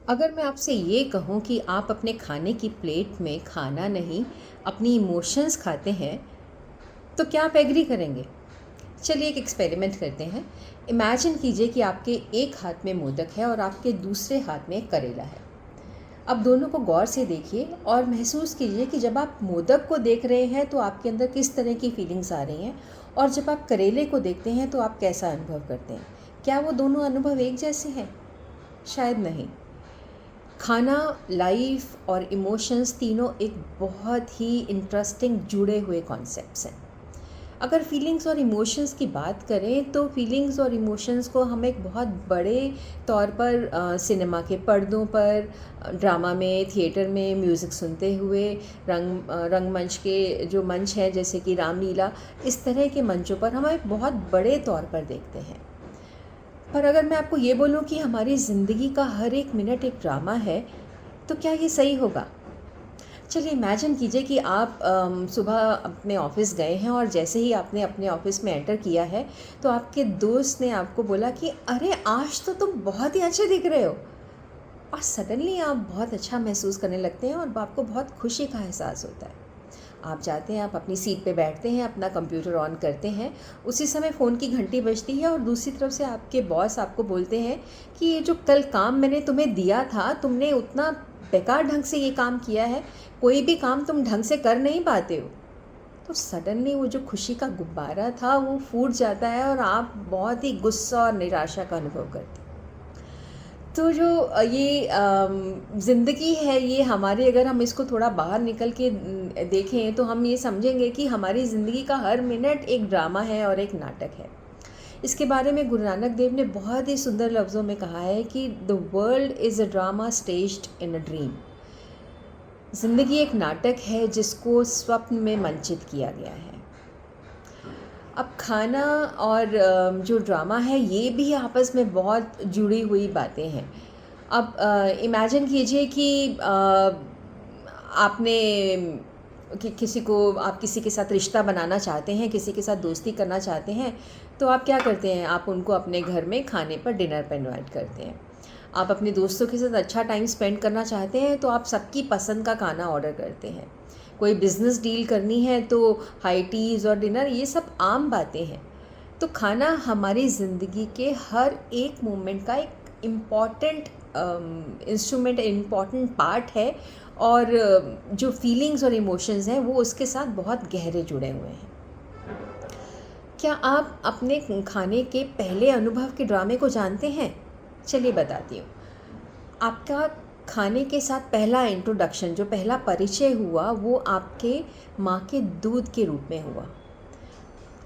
अगर मैं आपसे ये कहूँ कि आप अपने खाने की प्लेट में खाना नहीं, अपनी इमोशंस खाते हैं, तो क्या आप एग्री करेंगे? चलिए एक एक्सपेरिमेंट करते हैं। इमेजिन कीजिए कि आपके एक हाथ में मोदक है और आपके दूसरे हाथ में करेला है। अब दोनों को गौर से देखिए और महसूस कीजिए कि जब आप मोदक को देख रहे हैं तो आपके अंदर किस तरह की फीलिंग्स आ रही हैं, और जब आप करेले को देखते हैं तो आप कैसा अनुभव करते हैं। क्या वो दोनों अनुभव एक जैसे हैं? शायद नहीं। खाना, लाइफ और इमोशंस तीनों एक बहुत ही इंटरेस्टिंग जुड़े हुए कॉन्सेप्ट्स हैं। अगर फीलिंग्स और इमोशंस की बात करें तो फीलिंग्स और इमोशंस को हम एक बहुत बड़े तौर पर सिनेमा के पर्दों पर, ड्रामा में, थिएटर में म्यूज़िक सुनते हुए, रंगमंच के जो मंच है जैसे कि रामलीला, इस तरह के मंचों पर हम एक बहुत बड़े तौर पर देखते हैं। पर अगर मैं आपको ये बोलूँ कि हमारी ज़िंदगी का हर एक मिनट एक ड्रामा है, तो क्या ये सही होगा? चलिए इमेजिन कीजिए कि आप सुबह अपने ऑफ़िस गए हैं और जैसे ही आपने अपने ऑफ़िस में एंटर किया है, तो आपके दोस्त ने आपको बोला कि अरे! आज तो तुम बहुत ही अच्छे दिख रहे हो। और सडनली आप बहुत अच्छा महसूस करने लगते हैं और आपको बहुत खुशी का एहसास होता है। आप जाते हैं, आप अपनी सीट पे बैठते हैं, अपना कंप्यूटर ऑन करते हैं, उसी समय फ़ोन की घंटी बजती है और दूसरी तरफ से आपके बॉस आपको बोलते हैं कि ये जो कल काम मैंने तुम्हें दिया था, तुमने उतना बेकार ढंग से ये काम किया है, कोई भी काम तुम ढंग से कर नहीं पाते हो। तो सडनली वो जो खुशी का गुब्बारा था वो फूट जाता है और आप बहुत ही गुस्सा और निराशा का अनुभव करते हैं। तो जो ये ज़िंदगी है, ये हमारी, अगर हम इसको थोड़ा बाहर निकल के देखें तो हम ये समझेंगे कि हमारी ज़िंदगी का हर मिनट एक ड्रामा है और एक नाटक है। इसके बारे में गुरु नानक देव ने बहुत ही सुंदर लफ्ज़ों में कहा है कि the world is a drama staged in a dream. ज़िंदगी एक नाटक है जिसको स्वप्न में मंचित किया गया है। अब खाना और जो ड्रामा है ये भी आपस में बहुत जुड़ी हुई बातें हैं। अब इमेजिन कीजिए कि आपने किसी को, आप किसी के साथ रिश्ता बनाना चाहते हैं, किसी के साथ दोस्ती करना चाहते हैं, तो आप क्या करते हैं? आप उनको अपने घर में खाने पर, डिनर पर इनवाइट करते हैं। आप अपने दोस्तों के साथ अच्छा टाइम स्पेंड करना चाहते हैं तो आप सबकी पसंद का खाना ऑर्डर करते हैं। कोई बिज़नेस डील करनी है तो हाई टीज़ और डिनर, ये सब आम बातें हैं। तो खाना हमारी ज़िंदगी के हर एक मोमेंट का एक इम्पॉर्टेंट इंस्ट्रूमेंट, इम्पॉर्टेंट पार्ट है, और जो फीलिंग्स और इमोशंस हैं वो उसके साथ बहुत गहरे जुड़े हुए हैं। क्या आप अपने खाने के पहले अनुभव के ड्रामे को जानते हैं? चलिए बताती हूँ। आपका खाने के साथ पहला इंट्रोडक्शन, जो पहला परिचय हुआ, वो आपके माँ के दूध के रूप में हुआ।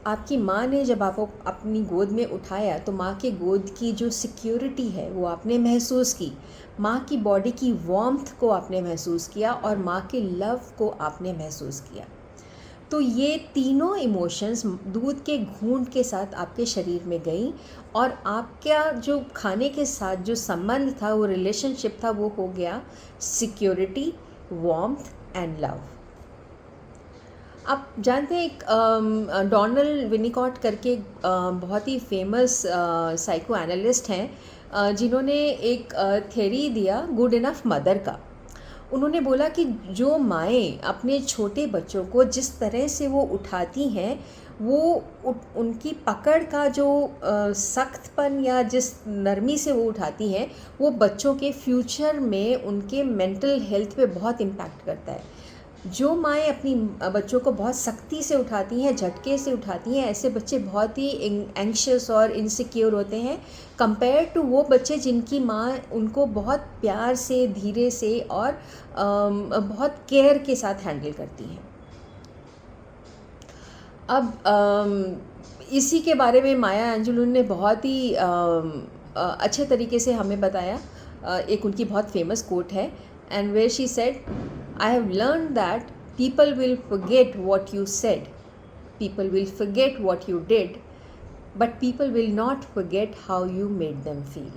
आपकी माँ ने जब आपको अपनी गोद में उठाया तो माँ के गोद की जो सिक्योरिटी है वो आपने महसूस की। माँ की बॉडी की वार्मथ को आपने महसूस किया और माँ के लव को आपने महसूस किया। तो ये तीनों इमोशंस दूध के घूंट के साथ आपके शरीर में गई, और आपका जो खाने के साथ जो संबंध था, वो रिलेशनशिप था, वो हो गया सिक्योरिटी, वार्मथ एंड लव। आप जानते हैं एक डोनाल्ड विनीकॉट करके बहुत ही फेमस साइको एनालिस्ट हैं, जिन्होंने एक थ्योरी दिया गुड इनफ मदर का। उन्होंने बोला कि जो माएँ अपने छोटे बच्चों को जिस तरह से वो उठाती हैं, वो उनकी पकड़ का जो सख्तपन या जिस नरमी से वो उठाती हैं, वो बच्चों के फ्यूचर में उनके मेंटल हेल्थ पे बहुत इम्पैक्ट करता है। जो माएँ अपनी बच्चों को बहुत सख्ती से उठाती हैं, झटके से उठाती हैं, ऐसे बच्चे बहुत ही एंग्शियस और इनसिक्योर होते हैं, कंपेयर टू वो बच्चे जिनकी माँ उनको बहुत प्यार से, धीरे से और बहुत केयर के साथ हैंडल करती हैं। अब इसी के बारे में माया एंजेलू ने बहुत ही अच्छे तरीके से हमें बताया। एक उनकी बहुत फेमस कोट है, and where she said, I have learn that people will forget what you said, people will forget what you did, but people will not forget how you made them feel.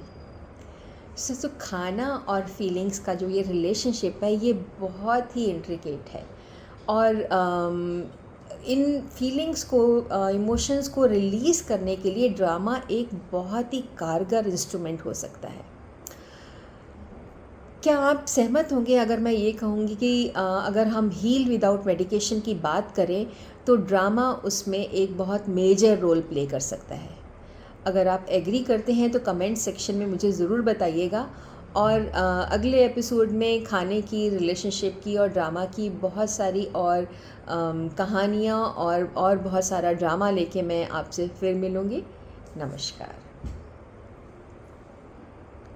So खाना और feelings का जो ये relationship है, ये बहुत ही intricate है, और इन फीलिंग्स को, इमोशंस को रिलीज़ करने के लिए ड्रामा एक बहुत ही कारगर इंस्ट्रूमेंट हो सकता है। क्या आप सहमत होंगे अगर मैं ये कहूँगी कि अगर हम हील विदाउट मेडिकेशन की बात करें तो ड्रामा उसमें एक बहुत मेजर रोल प्ले कर सकता है। अगर आप एग्री करते हैं तो कमेंट सेक्शन में मुझे ज़रूर बताइएगा। और अगले एपिसोड में खाने की, रिलेशनशिप की और ड्रामा की बहुत सारी और कहानियाँ और बहुत सारा ड्रामा लेके मैं आपसे फिर मिलूँगी। नमस्कार।